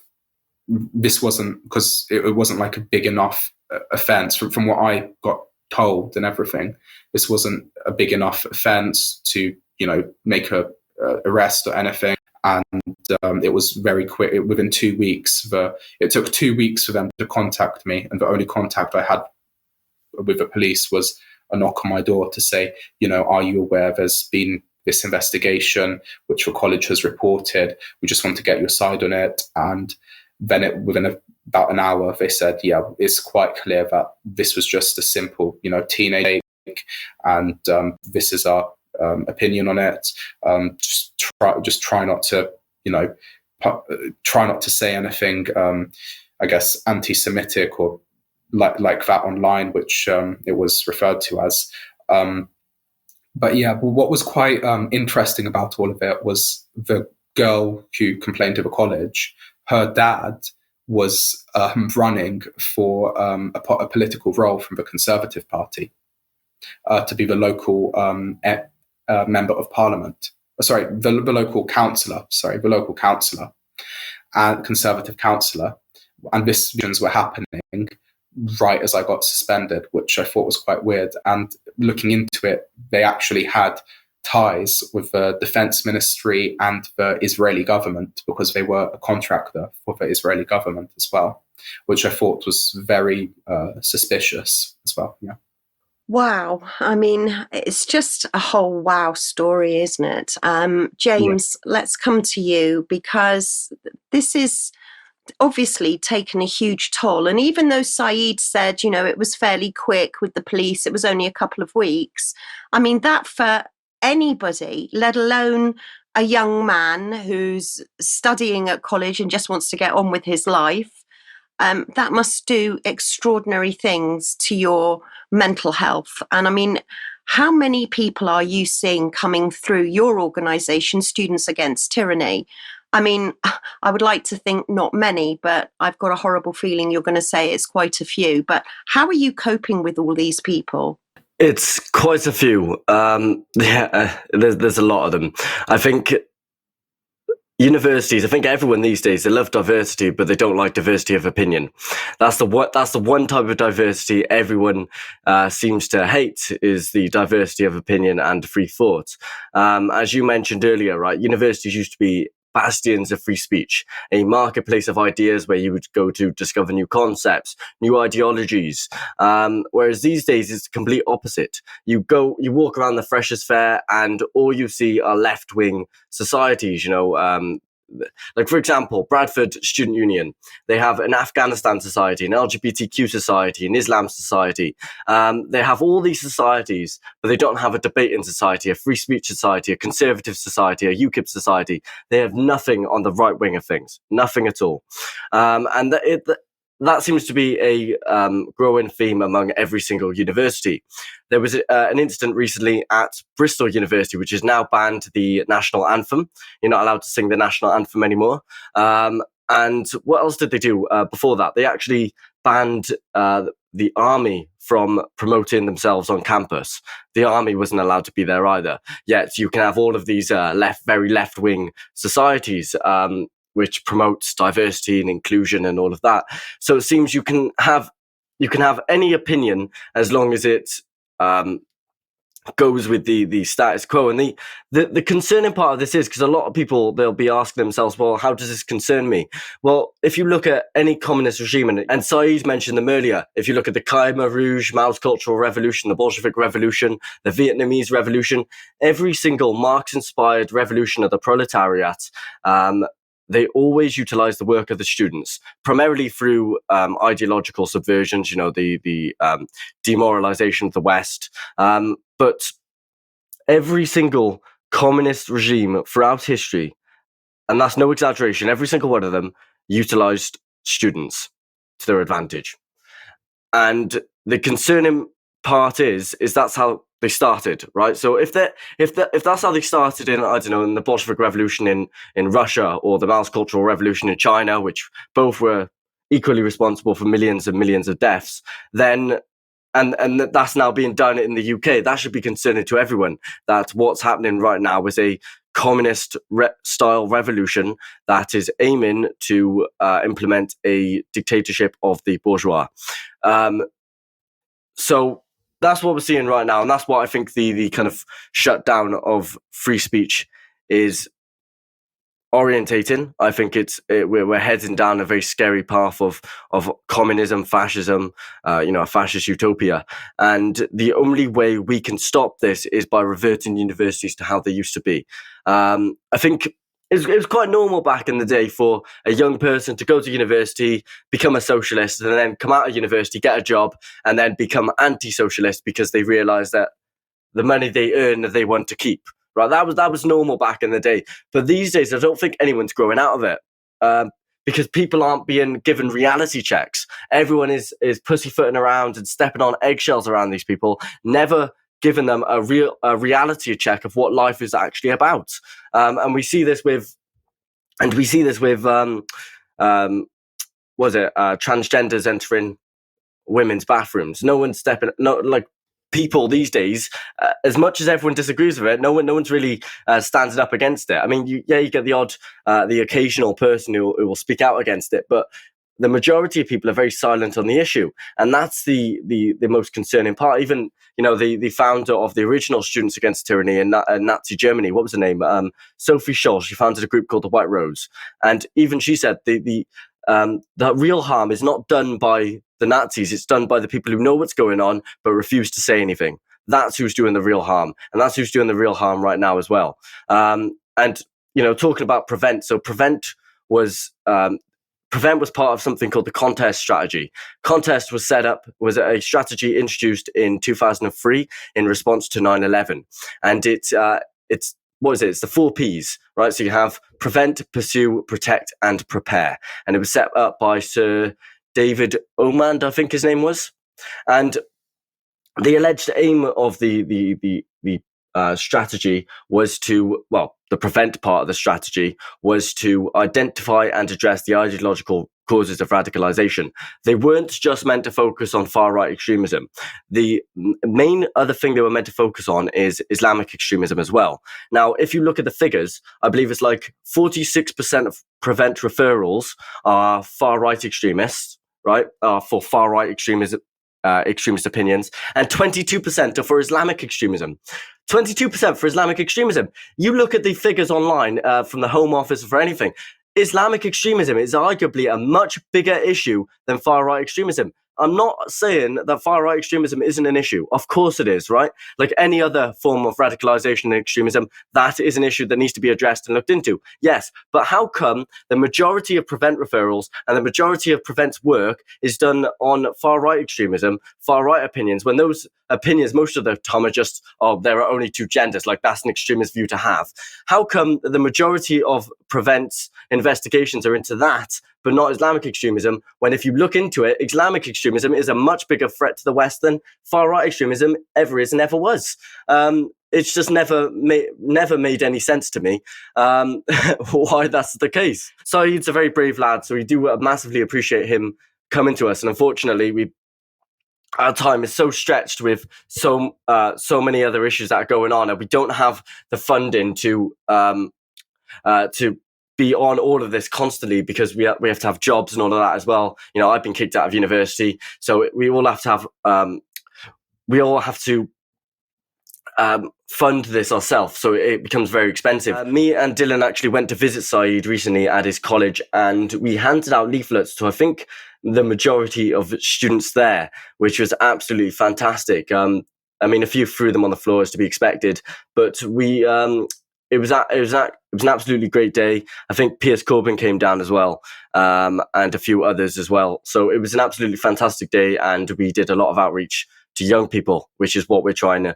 this wasn't, because it wasn't like a big enough offense from what I got told and everything. This wasn't a big enough offense to make a arrest or anything. And it was very quick. Within 2 weeks, it took 2 weeks for them to contact me, and the only contact I had with the police was a knock on my door to say, are you aware there's been this investigation which the college has reported? We just want to get your side on it. And then within about an hour, they said, yeah, it's quite clear that this was just a simple, teenage, and this is our opinion on it. Just try not to, try not to say anything, I guess, anti-Semitic or like that online, which it was referred to as. But yeah, what was quite interesting about all of it was the girl who complained to the college. Her dad was running for a political role from the Conservative Party to be the local member of Parliament. The local councillor. The local councillor and Conservative councillor, and these visions were happening right as I got suspended, which I thought was quite weird. And looking into it, they actually had ties with the defense ministry and the Israeli government, because they were a contractor for the Israeli government as well, which I thought was very suspicious as well. Yeah. Wow. I mean, it's just a whole wow story, isn't it? James, Let's come to you, because this is obviously taken a huge toll. And even though Saeed said, it was fairly quick with the police, it was only a couple of weeks. I mean, that for anybody, let alone a young man who's studying at college and just wants to get on with his life, that must do extraordinary things to your mental health. And I mean, how many people are you seeing coming through your organisation, Students Against Tyranny? I mean, I would like to think not many, but I've got a horrible feeling you're going to say it's quite a few. But how are you coping with all these people? It's quite a few. There's a lot of them. I think universities, I think everyone these days, they love diversity, but they don't like diversity of opinion. That's the one type of diversity everyone seems to hate, is the diversity of opinion and free thought. As you mentioned earlier, right? Universities used to be bastions of free speech, a marketplace of ideas where you would go to discover new concepts, new ideologies. Whereas these days it's the complete opposite. You walk around the Freshers' Fair and all you see are left-wing societies, like, for example, Bradford Student Union, they have an Afghanistan society, an LGBTQ society, an Islam society. They have all these societies, but they don't have a debating society, a free speech society, a conservative society, a UKIP society. They have nothing on the right wing of things, nothing at all. That seems to be a growing theme among every single university. There was an incident recently at Bristol University, which has now banned the national anthem. You're not allowed to sing the national anthem anymore. And what else did they do before that? They actually banned the army from promoting themselves on campus. The army wasn't allowed to be there either. Yet you can have all of these very left-wing societies which promotes diversity and inclusion and all of that. So it seems you can have any opinion as long as it goes with the status quo. And the concerning part of this is because a lot of people, they'll be asking themselves, well, how does this concern me? Well, if you look at any communist regime, and Saeed mentioned them earlier, if you look at the Khmer Rouge, Mao's Cultural Revolution, the Bolshevik Revolution, the Vietnamese Revolution, every single Marx-inspired revolution of the proletariat, they always utilize the work of the students, primarily through ideological subversions, the demoralization of the West. But every single communist regime throughout history, and that's no exaggeration, every single one of them utilized students to their advantage. And the concerning part is that's how they started, right? So if that's how they started in, I don't know, in the Bolshevik Revolution in Russia or the Mao's Cultural Revolution in China, which both were equally responsible for millions and millions of deaths, then and that's now being done in the UK, that should be concerning to everyone, that what's happening right now is a communist style revolution that is aiming to implement a dictatorship of the bourgeois. So that's what we're seeing right now, and that's what I think the kind of shutdown of free speech is orientating. I think we're heading down a very scary path of communism, fascism, a fascist utopia. And the only way we can stop this is by reverting universities to how they used to be. I think it was quite normal back in the day for a young person to go to university, become a socialist, and then come out of university, get a job, and then become anti-socialist because they realize that the money they earn they want to keep. Right, that was normal back in the day. But these days, I don't think anyone's growing out of it because people aren't being given reality checks. Everyone is pussyfooting around and stepping on eggshells around these people, never giving them a reality check of what life is actually about. And we see this with transgenders entering women's bathrooms. No one's people these days, as much as everyone disagrees with it, no one's really standing up against it. I mean, you get the occasional person who will speak out against it, but the majority of people are very silent on the issue, and that's the most concerning part. Even the founder of the original Students Against Tyranny in Nazi Germany, what was her name? Sophie Scholl. She founded a group called the White Rose, and even she said the real harm is not done by the Nazis, it's done by the people who know what's going on but refuse to say anything. That's who's doing the real harm, and that's who's doing the real harm right now as well. And talking about Prevent, so Prevent was part of something called the Contest strategy. Contest was was a strategy introduced in 2003 in response to 9/11, and it's what is it? It's the 4 Ps, right? So you have prevent, pursue, protect, and prepare. And it was set up by Sir David Omand, I think his name was. And the alleged aim of the strategy was the prevent part of the strategy was to identify and address the ideological causes of radicalization. They weren't just meant to focus on far-right extremism. The main other thing they were meant to focus on is Islamic extremism as well. Now, if you look at the figures, I believe it's like 46% of prevent referrals are far-right extremists, right? For far-right extremism extremist opinions, and 22% are for Islamic extremism. 22% for Islamic extremism. You look at the figures online from the Home Office or for anything. Islamic extremism is arguably a much bigger issue than far-right extremism. I'm not saying that far-right extremism isn't an issue. Of course it is, right? Like any other form of radicalization and extremism, that is an issue that needs to be addressed and looked into. Yes, but how come the majority of Prevent referrals and the majority of Prevent's work is done on far-right extremism, far-right opinions, when those opinions most of the time are just, oh, there are only two genders, like that's an extremist view to have. How come the majority of Prevent's investigations are into that, but not Islamic extremism, when if you look into it, Islamic extremism is a much bigger threat to the West than far-right extremism ever is and ever was. It's just never made any sense to me why that's the case. Saeed's a very brave lad, so we do massively appreciate him coming to us. And unfortunately, our time is so stretched with so many other issues that are going on, and we don't have the funding to be on all of this constantly, because we have to have jobs and all of that as well. You know, I've been kicked out of university, so we all have to fund this ourselves, so it becomes very expensive. Me and Dylan actually went to visit Saeed recently at his college, and we handed out leaflets to, I think, the majority of students there, which was absolutely fantastic. I mean, a few threw them on the floor as to be expected, but it was an absolutely great day. I think Piers Corbyn came down as well, and a few others as well. So it was an absolutely fantastic day, and we did a lot of outreach to young people, which is what we're trying to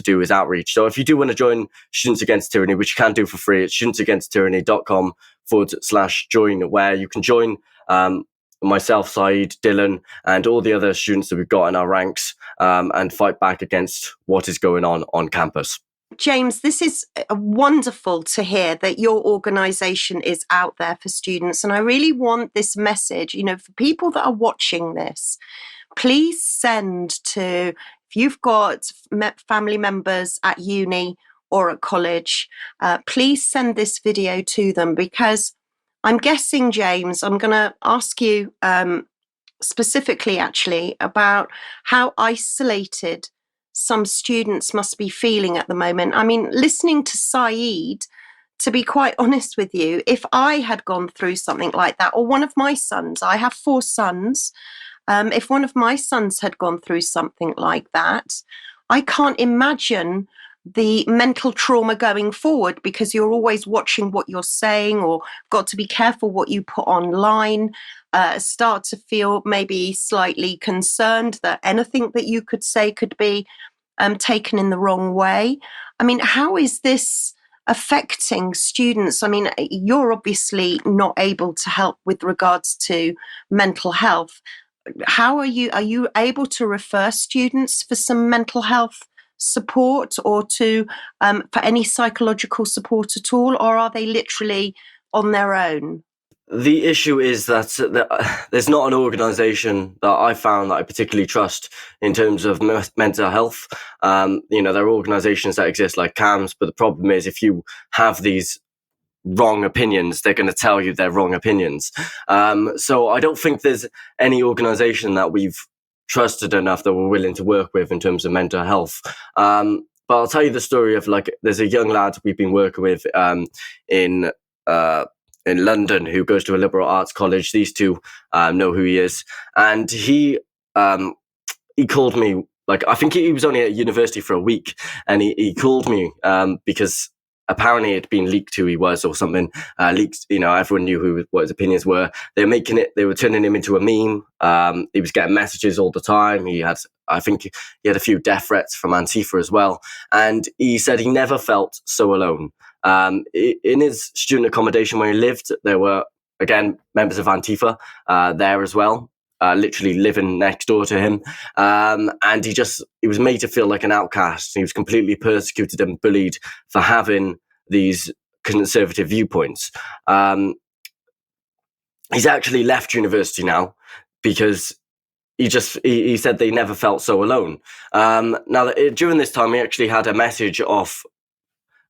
do, is outreach. So if you do want to join Students Against Tyranny, which you can do for free, it's studentsagainsttyranny.com/join, where you can join myself, Saeed, Dylan, and all the other students that we've got in our ranks, and fight back against what is going on campus. James, this is wonderful to hear that your organisation is out there for students. And I really want this message, for people that are watching this, please send to, if you've got family members at uni or at college, please send this video to them, because I'm guessing, James, I'm going to ask you specifically actually about how isolated some students must be feeling at the moment. I mean, listening to Saeed, to be quite honest with you, if I had gone through something like that, or one of my sons, I have 4 sons, if one of my sons had gone through something like that, I can't imagine the mental trauma going forward, because you're always watching what you're saying, or got to be careful what you put online, start to feel maybe slightly concerned that anything that you could say could be taken in the wrong way. I mean, how is this affecting students? I mean, you're obviously not able to help with regards to mental health. How are you able to refer students for some mental health support, or to for any psychological support at all, or are they literally on their own? The issue is that there's not an organisation that I found that I particularly trust in terms of mental health. There are organisations that exist like CAMHS, but the problem is, if you have these wrong opinions, they're going to tell you they're wrong opinions. So I don't think there's any organisation that we've trusted enough that we're willing to work with in terms of mental health. But I'll tell you the story of, there's a young lad we've been working with in London who goes to a liberal arts college. These two know who he is, and he called me. I think he was only at university for a week, and he called me because apparently it had been leaked who he was or something. Leaked, everyone knew what his opinions were. They were turning him into a meme. He was getting messages all the time. I think he had a few death threats from Antifa as well. And he said he never felt so alone. In his student accommodation where he lived, there were, again, members of Antifa there as well, literally living next door to him. And he was made to feel like an outcast. He was completely persecuted and bullied for having these conservative viewpoints. He's actually left university now because he said they never felt so alone. Now, during this time, he actually had a message off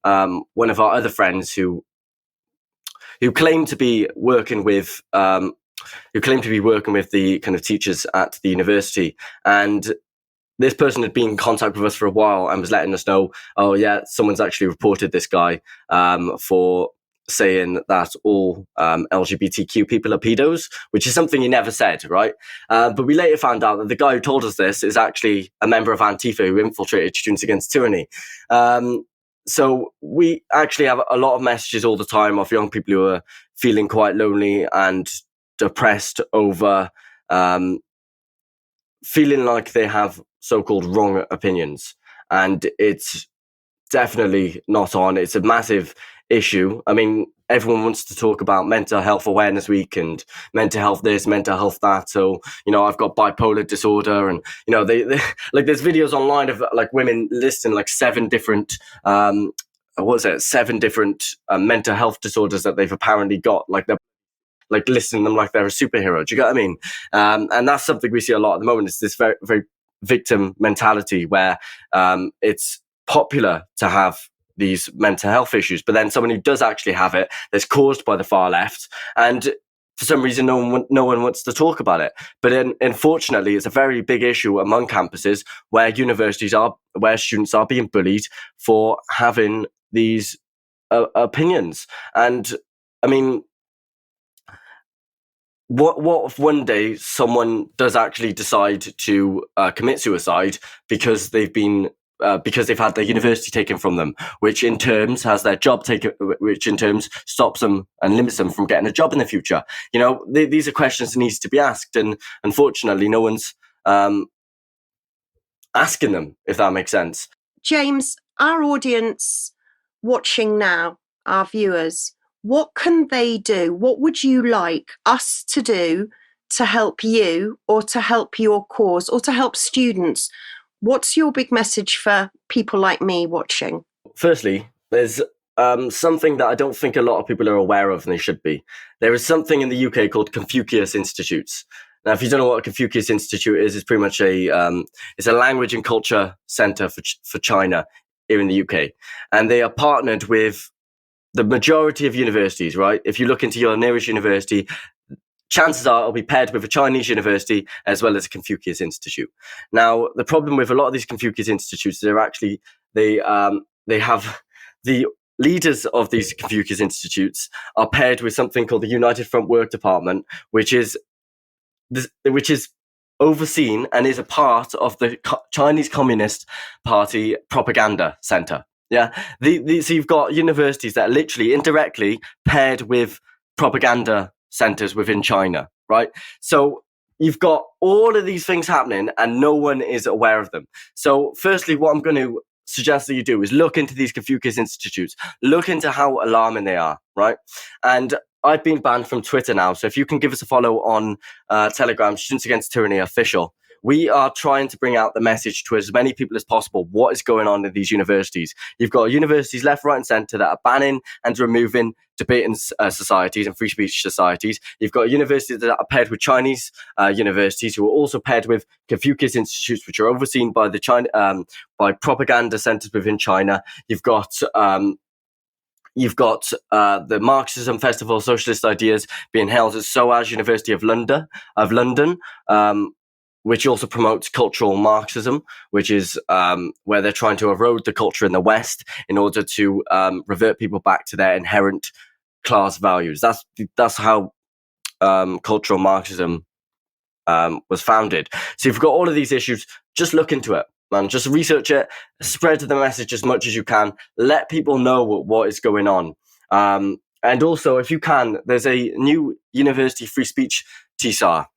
one of our other friends who claimed to be working with who claimed to be working with the kind of teachers at the university. And this person had been in contact with us for a while and was letting us know, oh yeah, someone's actually reported this guy for saying that all LGBTQ people are pedos, which is something he never said, right? But we later found out that the guy who told us this is actually a member of Antifa who infiltrated Students Against Tyranny. So we actually have a lot of messages all the time of young people who are feeling quite lonely and depressed over feeling like they have so-called wrong opinions. And it's definitely not on. It's a massive issue. I mean, everyone wants to talk about Mental Health Awareness Week and mental health this, mental health that. So, I've got bipolar disorder, and they like there's videos online of like women listing like 7 different seven different mental health disorders that they've apparently got. Like they're like listing them like they're a superhero. Do you get what I mean? And that's something we see a lot at the moment. It's this very, very victim mentality where it's popular to have these mental health issues, but then someone who does actually have it that's caused by the far left, and for some reason no one wants to talk about it. But unfortunately, it's a very big issue among campuses where where students are being bullied for having these opinions. And I mean, what if one day someone does actually decide to commit suicide because they've had their university taken from them, which in terms has their job taken, which in terms stops them and limits them from getting a job in the future? These are questions that needs to be asked, and unfortunately, no one's asking them, if that makes sense. James, our audience watching now, our viewers, what can they do? What would you like us to do to help you, or to help your cause, or to help students? What's your big message for people like me watching? Firstly, there's something that I don't think a lot of people are aware of, and they should be. There is something in the UK called Confucius Institutes. Now, if you don't know what a Confucius Institute is, it's pretty much it's a language and culture center for China here in the UK. And they are partnered with the majority of universities, right? If you look into your nearest university, chances are it'll be paired with a Chinese university as well as a Confucius Institute. Now, the problem with a lot of these Confucius Institutes, they have the leaders of these Confucius Institutes are paired with something called the United Front Work Department, which is overseen and is a part of the Chinese Communist Party propaganda center. Yeah, so you've got universities that are literally indirectly paired with propaganda centers within China, right? So you've got all of these things happening and no one is aware of them. So firstly, what I'm going to suggest that you do is look into these Confucius Institutes, look into how alarming they are, right? And I've been banned from Twitter now, so if you can give us a follow on Telegram, Students Against Tyranny Official. We are trying to bring out the message to as many people as possible what is going on in these universities. You've got universities left, right and centre that are banning and removing debating societies and free speech societies. You've got universities that are paired with Chinese universities who are also paired with Confucius Institutes, which are overseen by by propaganda centres within China. You've got the Marxism Festival of Socialist Ideas being held at SOAS University of London, which also promotes cultural Marxism, which is where they're trying to erode the culture in the West in order to revert people back to their inherent class values. That's how cultural Marxism was founded. So you've got all of these issues. Just look into it, man. Just research it. Spread the message as much as you can. Let people know what is going on. And also, if you can, there's a new university free speech TSAR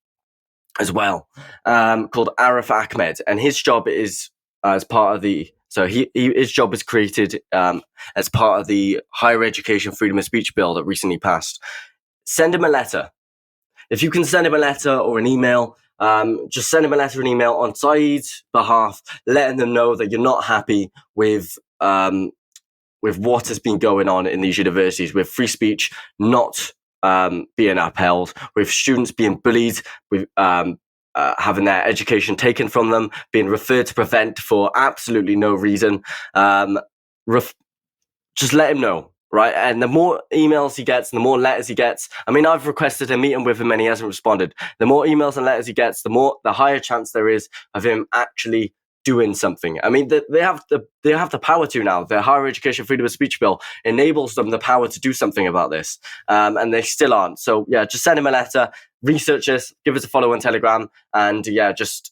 as well, called Arif Ahmed, and his job is as part of his job was created as part of the Higher Education Freedom of Speech Bill that recently passed. Send him a letter. If you can send him a letter or an email, just send him a letter or an email on Saeed's behalf, letting them know that you're not happy with what has been going on in these universities, with free speech not being upheld, with students being bullied, with having their education taken from them, being referred to Prevent for absolutely no reason. Just let him know. right? And the more emails he gets and the more letters he gets, I mean, I've requested a meeting with him and he hasn't responded. The more emails and letters he gets, the higher chance there is of him actually doing something. I mean, they have the power to now. The Higher Education Freedom of Speech Bill enables them the power to do something about this, and they still aren't. So yeah, just send him a letter, research this, give us a follow on Telegram, and yeah, just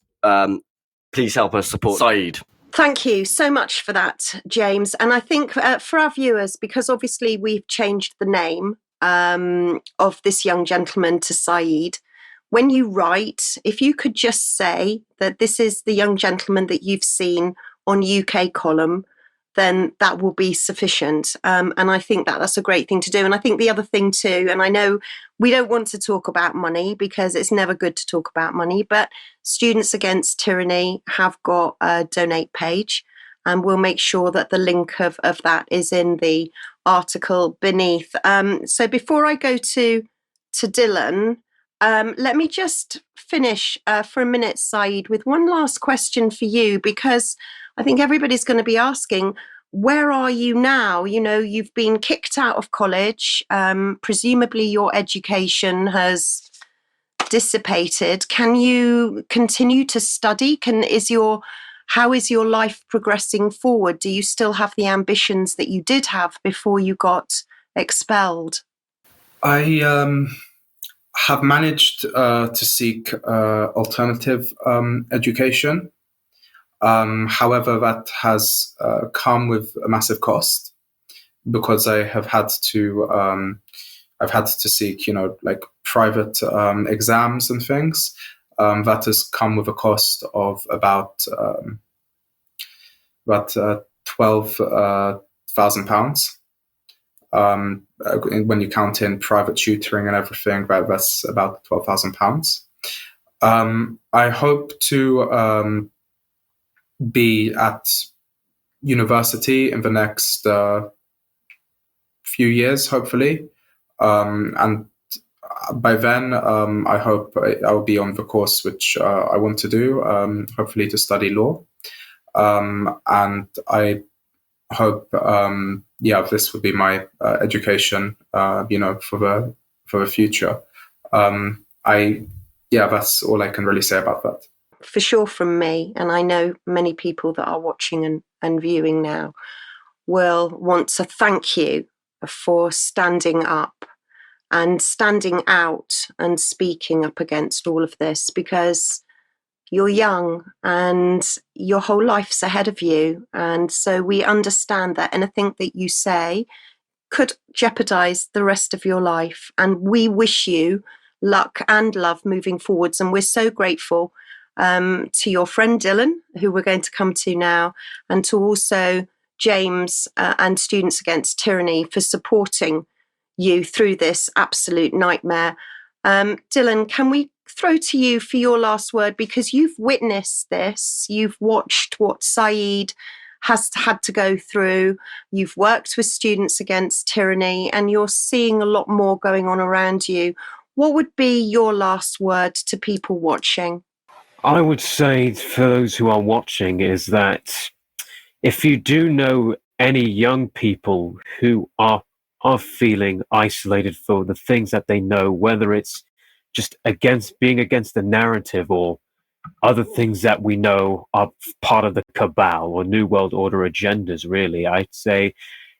please help us support Saeed. Thank you so much for that, James. And I think for our viewers, because obviously we've changed the name of this young gentleman to Saeed, when you write, if you could just say that this is the young gentleman that you've seen on UK Column, then that will be sufficient. And I think that's a great thing to do. And I think the other thing too, and I know we don't want to talk about money because it's never good to talk about money, but Students Against Tyranny have got a donate page, and we'll make sure that the link of that is in the article beneath. So before I go to Dylan, let me just finish for a minute, Saeed, with one last question for you, because I think everybody's going to be asking, where are you now? You know, you've been kicked out of college. Presumably your education has dissipated. Can you continue to study? How is your life progressing forward? Do you still have the ambitions that you did have before you got expelled? I have managed to seek alternative education. However, that has come with a massive cost, because I have had to seek, like private exams and things. That has come with a cost of about £12,000. When you count in private tutoring and everything, that's about £12,000. I hope to be at university in the next few years, hopefully, and by then I hope I'll be on the course which I want to do, hopefully to study law, and I hope this would be my education for the future. That's all I can really say about that. For sure from me, and I know many people that are watching and viewing now will want to thank you for standing up and standing out and speaking up against all of this, because you're young and your whole life's ahead of you. And so we understand that anything that you say could jeopardize the rest of your life. And we wish you luck and love moving forwards. And we're so grateful to your friend Dylan, who we're going to come to now, and to also James and Students Against Tyranny for supporting you through this absolute nightmare. Dylan, can we throw to you for your last word, because you've witnessed this, you've watched what Saeed has had to go through, you've worked with Students Against Tyranny, and you're seeing a lot more going on around you. What would be your last word to people watching? I would say for those who are watching is that if you do know any young people who are feeling isolated for the things that they know, whether it's just being against the narrative or other things that we know are part of the cabal or New World Order agendas, really, I'd say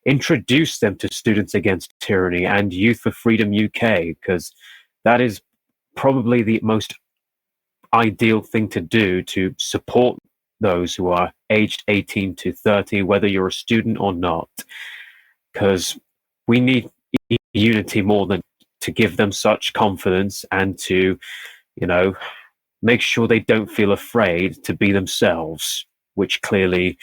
introduce them to Students Against Tyranny and Youth for Freedom UK, because that is probably the most ideal thing to do to support those who are aged 18 to 30, whether you're a student or not, because we need unity more than to give them such confidence and to, make sure they don't feel afraid to be themselves, which clearly,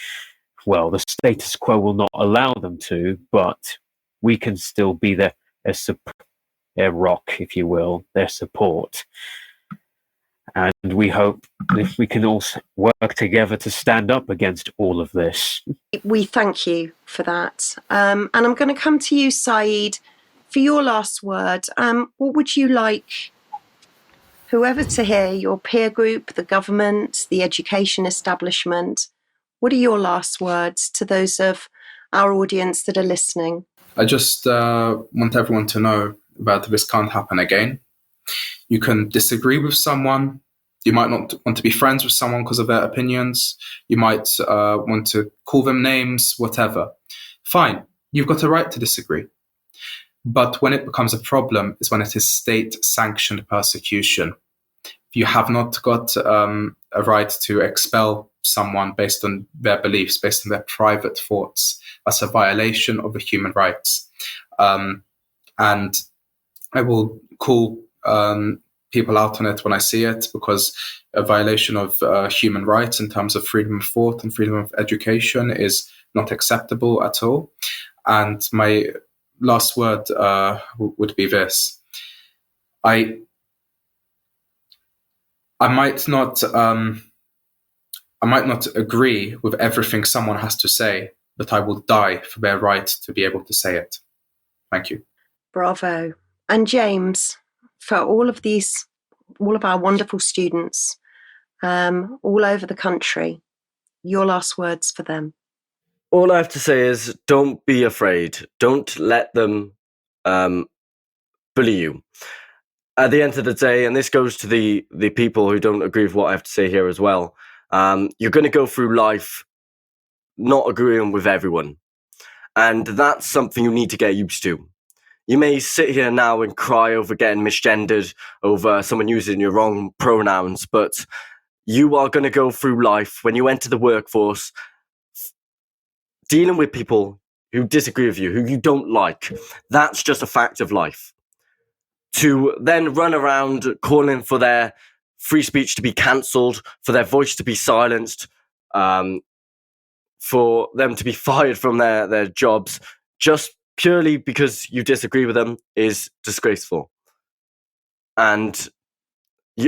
the status quo will not allow them to, but we can still be their rock, if you will, their support. And we hope if we can all work together to stand up against all of this. We thank you for that. And I'm going to come to you, Saeed, for your last word. What would you like whoever to hear, your peer group, the government, the education establishment? What are your last words to those of our audience that are listening? I just want everyone to know that this can't happen again. You can disagree with someone. You might not want to be friends with someone because of their opinions. You might want to call them names, whatever. Fine, you've got a right to disagree. But when it becomes a problem is when it is state-sanctioned persecution. You have not got a right to expel someone based on their beliefs, based on their private thoughts. That's a violation of the human rights. And I will call people out on it when I see it, because a violation of human rights in terms of freedom of thought and freedom of education is not acceptable at all. And my last word would be this. I might not agree with everything someone has to say, but I will die for their right to be able to say it. Thank you. Bravo. And James, for all of our wonderful students all over the country, your last words for them. All I have to say is, don't be afraid. Don't let them bully you. At the end of the day, and this goes to the people who don't agree with what I have to say here as well, you're going to go through life not agreeing with everyone. And that's something you need to get used to. You may sit here now and cry over getting misgendered, over someone using your wrong pronouns, but you are going to go through life when you enter the workforce dealing with people who disagree with you, who you don't like. That's just a fact of life. To then run around calling for their free speech to be cancelled, for their voice to be silenced, for them to be fired from their jobs, just purely because you disagree with them, is disgraceful. And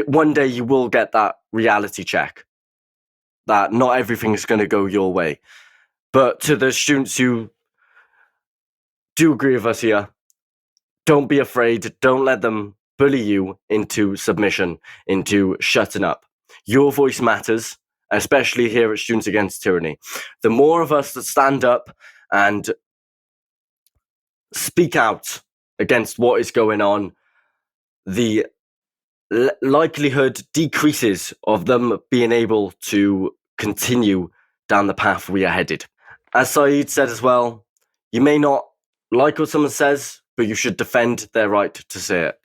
one day you will get that reality check, that not everything is going to go your way. But to the students who do agree with us here, don't be afraid. Don't let them bully you into submission, into shutting up. Your voice matters, especially here at Students Against Tyranny. The more of us that stand up and speak out against what is going on, the likelihood decreases of them being able to continue down the path we are headed. As Saeed said as well, you may not like what someone says, but you should defend their right to say it.